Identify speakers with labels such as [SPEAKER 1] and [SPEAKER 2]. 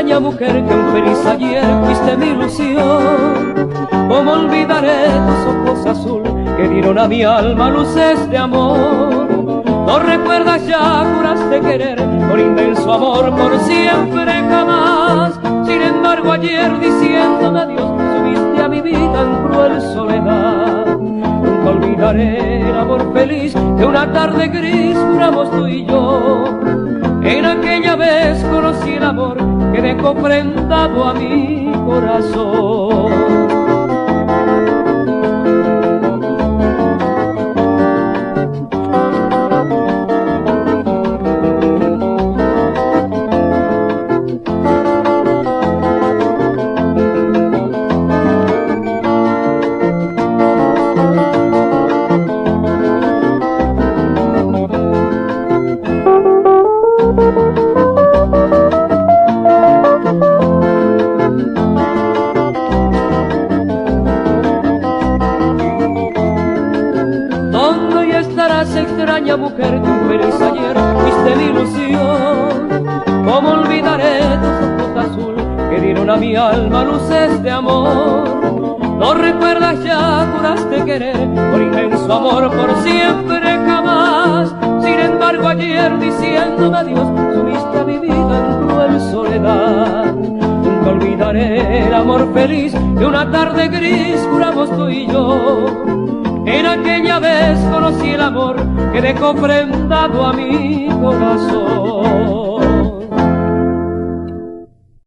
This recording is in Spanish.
[SPEAKER 1] extraña mujer que un feliz ayer fuiste mi ilusión. ¿Cómo olvidaré tus ojos azul que dieron a mi alma luces de amor? No recuerdas ya, juraste querer con inmenso amor por siempre jamás. Sin embargo ayer diciéndome adiós subiste a mi vida en cruel soledad. Nunca olvidaré el amor feliz de una tarde gris juramos tú y yo. En aquella vez conocí el amor que dejó prendado a mi corazón. Extraña mujer que un feliz ayer fuiste mi ilusión. ¿Cómo olvidaré tus ojos azul que dieron a mi alma luces de amor? No recuerdas ya, juraste querer por inmenso amor por siempre jamás. Sin embargo ayer diciéndome adiós subiste a mi vida en cruel soledad. Nunca olvidaré el amor feliz de una tarde gris juramos tú y yo. En aquella vez conocí el amor que dejó prendado a mi corazón.